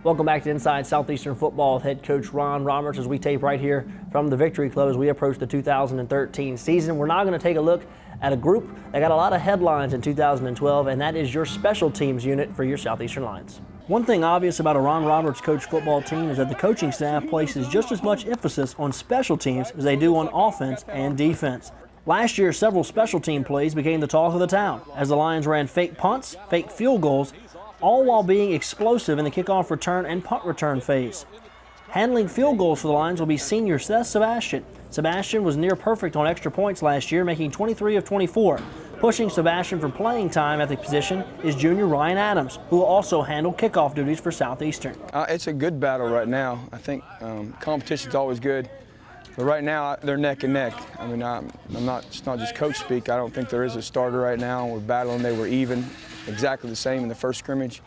Welcome back to Inside Southeastern Football with head coach Ron Roberts as we tape right here from the Victory Club as we approach the 2013 season. We're now going to take a look at a group that got a lot of headlines in 2012, and that is your special teams unit for your Southeastern Lions. One thing obvious about a Ron Roberts coach football team is that the coaching staff places just as much emphasis on special teams as they do on offense and defense. Last year, several special team plays became the talk of the town as the Lions ran fake punts, fake field goals, all while being explosive in the kickoff return and punt return phase. Handling field goals for the Lions will be senior Seth Sebastian. Sebastian was near perfect on extra points last year, making 23 of 24. Pushing Sebastian for playing time at the position is junior Ryan Adams, who will also handle kickoff duties for Southeastern. It's a good battle right now. I think competition's always good. But right now, they're neck and neck. I mean, it's not just coach speak. I don't think there is a starter right now. We're battling. They were even, exactly the same in the first scrimmage.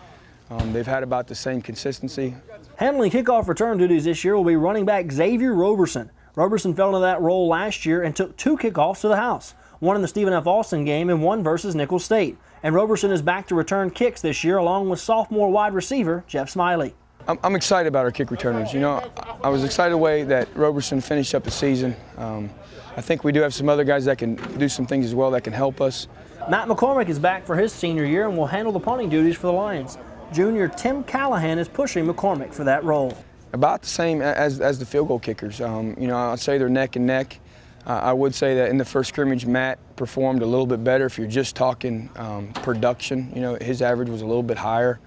They've had about the same consistency. Handling kickoff return duties this year will be running back Xavier Roberson. Roberson fell into that role last year and took 2 kickoffs to the house, one in the Stephen F. Austin game and one versus Nicholls State. And Roberson is back to return kicks this year along with sophomore wide receiver Jeff Smiley. I'm excited about our kick returners. You know, I was excited the way that Roberson finished up the season. I think we do have some other guys that can do some things as well that can help us. Matt McCormick is back for his senior year and will handle the punting duties for the Lions. Junior Tim Callahan is pushing McCormick for that role. About the same as the field goal kickers. You know, I'd say they're neck and neck. I would say that in the first scrimmage, Matt performed a little bit better. If you're just talking production, you know, his average was a little bit higher.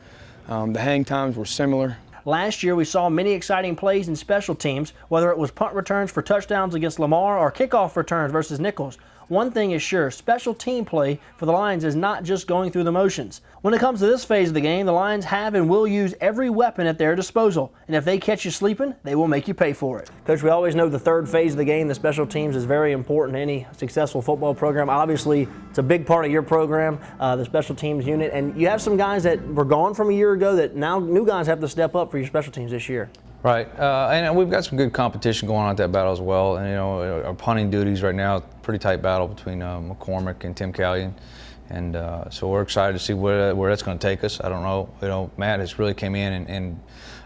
The hang times were similar. Last year, we saw many exciting plays in special teams, whether it was punt returns for touchdowns against Lamar or kickoff returns versus Nicholls. One thing is sure, special team play for the Lions is not just going through the motions. When it comes to this phase of the game, the Lions have and will use every weapon at their disposal. And if they catch you sleeping, they will make you pay for it. Coach, we always know the third phase of the game, the special teams, is very important to any successful football program. Obviously, it's a big part of your program, the special teams unit. And you have some guys that were gone from a year ago that now new guys have to step up for your special teams this year. Right, and we've got some good competition going on at that battle as well. And you know, our punting duties right now, pretty tight battle between McCormick and Tim Callahan, and so we're excited to see where that's going to take us. I don't know. You know, Matt has really came in and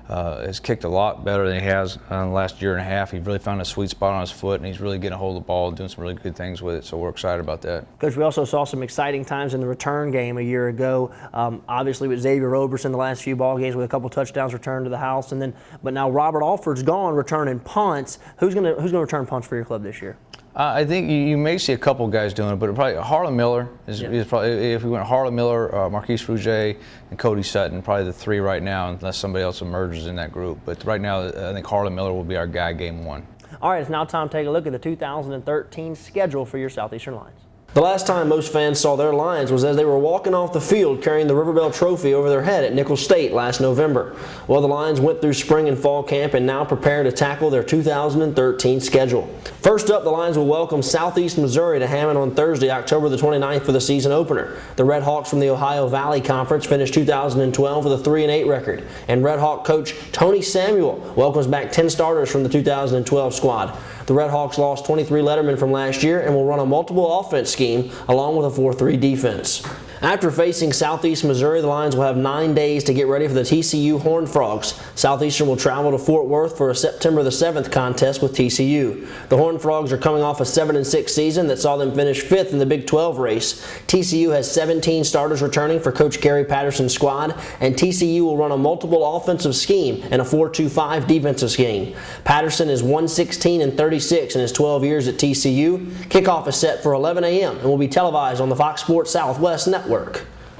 has kicked a lot better than he has in the last year and a half. He really found a sweet spot on his foot, and he's really getting a hold of the ball, doing some really good things with it. So we're excited about that. Coach, we also saw some exciting times in the return game a year ago. Obviously with Xavier Roberson the last few ball games with a couple touchdowns returned to the house, and then but now Robert Alford's gone returning punts. Who's gonna return punts for your club this year? I think you may see a couple guys doing it, but probably Harlan Miller is probably, if we went Harlan Miller, Marquise Rouget, and Cody Sutton, probably the 3 right now, unless somebody else emerges in that group. But right now, I think Harlan Miller will be our guy game 1. All right, it's now time to take a look at the 2013 schedule for your Southeastern Lions. The last time most fans saw their Lions was as they were walking off the field carrying the River Bell Trophy over their head at Nicholls State last November. Well, the Lions went through spring and fall camp and now prepare to tackle their 2013 schedule. First up, the Lions will welcome Southeast Missouri to Hammond on Thursday, October the 29th for the season opener. The Red Hawks from the Ohio Valley Conference finished 2012 with a 3-8 record, and Red Hawk coach Tony Samuel welcomes back 10 starters from the 2012 squad. The Red Hawks lost 23 lettermen from last year and will run a multiple offense scheme along with a 4-3 defense. After facing Southeast Missouri, the Lions will have 9 days to get ready for the TCU Horned Frogs. Southeastern will travel to Fort Worth for a September the 7th contest with TCU. The Horned Frogs are coming off a 7-6 season that saw them finish 5th in the Big 12 race. TCU has 17 starters returning for Coach Gary Patterson's squad, and TCU will run a multiple offensive scheme and a 4-2-5 defensive scheme. Patterson is 116-36 in his 12 years at TCU. Kickoff is set for 11 a.m. and will be televised on the Fox Sports Southwest network.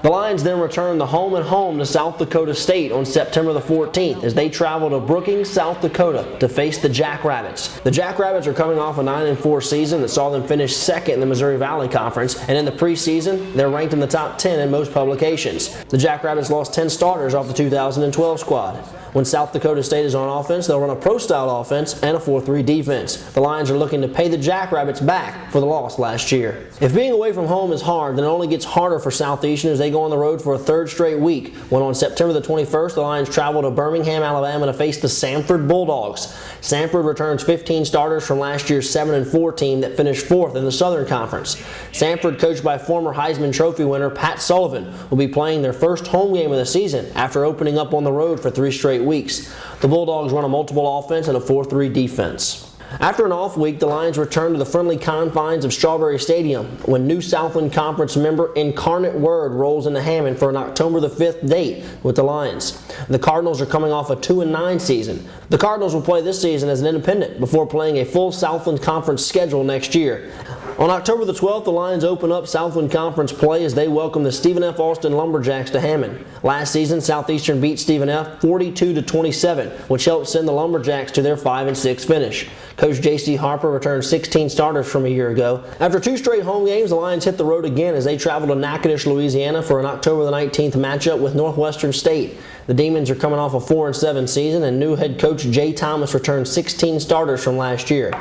The Lions then return the home and home to South Dakota State on September the 14th as they travel to Brookings, South Dakota to face the Jackrabbits. The Jackrabbits are coming off a 9-4 season that saw them finish 2nd in the Missouri Valley Conference, and in the preseason, they're ranked in the top 10 in most publications. The Jackrabbits lost 10 starters off the 2012 squad. When South Dakota State is on offense, they'll run a pro-style offense and a 4-3 defense. The Lions are looking to pay the Jackrabbits back for the loss last year. If being away from home is hard, then it only gets harder for Southeastern as they go on the road for a 3rd straight week, when on September the 21st, the Lions travel to Birmingham, Alabama to face the Samford Bulldogs. Samford returns 15 starters from last year's 7-4 team that finished 4th in the Southern Conference. Samford, coached by former Heisman Trophy winner Pat Sullivan, will be playing their first home game of the season after opening up on the road for 3 straight straight weeks. The Bulldogs run a multiple offense and a 4-3 defense. After an off week, the Lions return to the friendly confines of Strawberry Stadium when new Southland Conference member Incarnate Word rolls into Hammond for an October the 5th date with the Lions. The Cardinals are coming off a 2-9 season. The Cardinals will play this season as an independent before playing a full Southland Conference schedule next year. On October the 12th, the Lions open up Southland Conference play as they welcome the Stephen F. Austin Lumberjacks to Hammond. Last season, Southeastern beat Stephen F. 42-27, which helped send the Lumberjacks to their 5-6 finish. Coach J.C. Harper returned 16 starters from a year ago. After 2 straight home games, the Lions hit the road again as they travel to Natchitoches, Louisiana for an October the 19th matchup with Northwestern State. The Demons are coming off a 4-7 season, and new head coach Jay Thomas returned 16 starters from last year.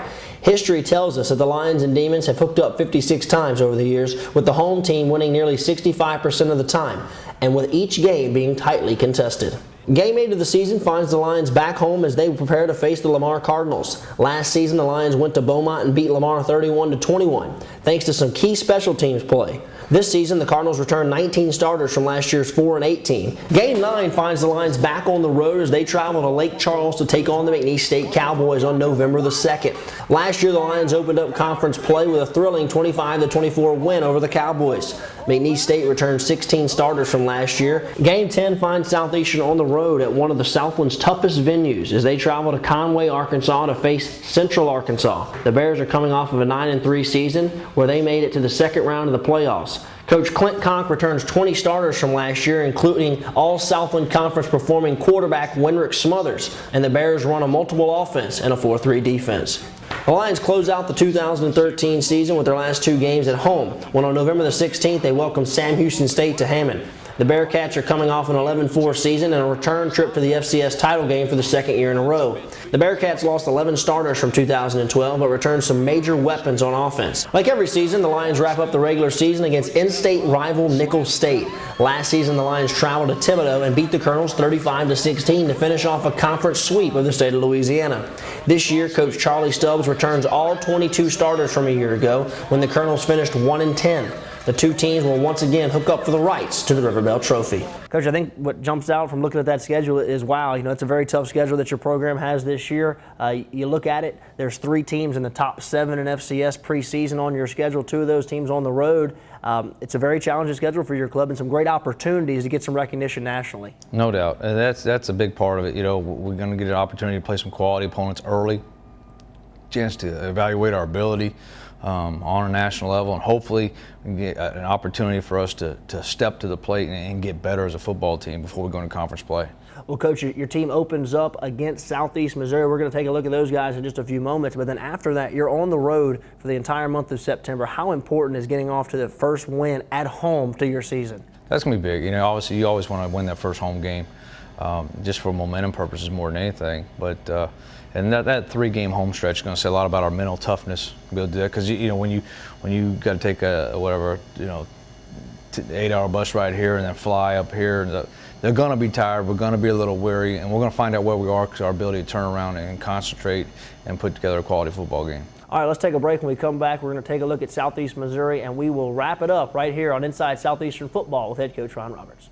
History tells us that the Lions and Demons have hooked up 56 times over the years, with the home team winning nearly 65% of the time, and with each game being tightly contested. Game 8 of the season finds the Lions back home as they prepare to face the Lamar Cardinals. Last season, the Lions went to Beaumont and beat Lamar 31-21, thanks to some key special teams play. This season, the Cardinals returned 19 starters from last year's 4-8 team. Game 9 finds the Lions back on the road as they travel to Lake Charles to take on the McNeese State Cowboys on November the 2nd. Last year, the Lions opened up conference play with a thrilling 25-24 win over the Cowboys. McNeese State returned 16 starters from last year. Game 10 finds Southeastern on the road at one of the Southland's toughest venues as they travel to Conway, Arkansas to face Central Arkansas. The Bears are coming off of a 9-3 season where they made it to the second round of the playoffs. Coach Clint Conk returns 20 starters from last year, including all Southland Conference performing quarterback Winrick Smothers, and the Bears run a multiple offense and a 4-3 defense. The Lions close out the 2013 season with their last 2 games at home, when on November the 16th they welcome Sam Houston State to Hammond. The Bearcats are coming off an 11-4 season and a return trip to the FCS title game for the second year in a row. The Bearcats lost 11 starters from 2012 but returned some major weapons on offense. Like every season, the Lions wrap up the regular season against in-state rival Nicholls State. Last season, the Lions traveled to Thibodaux and beat the Colonels 35-16 to finish off a conference sweep of the state of Louisiana. This year, Coach Charlie Stubbs returns all 22 starters from a year ago when the Colonels finished 1-10. The 2 teams will once again hook up for the rights to the River Bell Trophy. Coach, I think what jumps out from looking at that schedule is, wow, it's a very tough schedule that your program has this year. You look at it, there's 3 teams in the top 7 in FCS preseason on your schedule, 2 of those teams on the road. It's a very challenging schedule for your club and some great opportunities to get some recognition nationally. No doubt. And that's a big part of it. We're going to get an opportunity to play some quality opponents early, chance to evaluate our ability on a national level, and hopefully we can get an opportunity for us to step to the plate and get better as a football team before we go into conference play. Well, Coach, your team opens up against Southeast Missouri. We're going to take a look at those guys in just a few moments, but then after that, you're on the road for the entire month of September. How important is getting off to the first win at home to your season? That's going to be big. Obviously, you always want to win that first home game, just for momentum purposes more than anything. But and that 3-game home stretch is going to say a lot about our mental toughness to be able to do that. Because when you got to take a 8-hour bus ride here and then fly up here, they're going to be tired. We're going to be a little weary, and we're going to find out where we are because our ability to turn around and concentrate and put together a quality football game. All right, let's take a break. When we come back, we're going to take a look at Southeast Missouri, and we will wrap it up right here on Inside Southeastern Football with head coach Ron Roberts.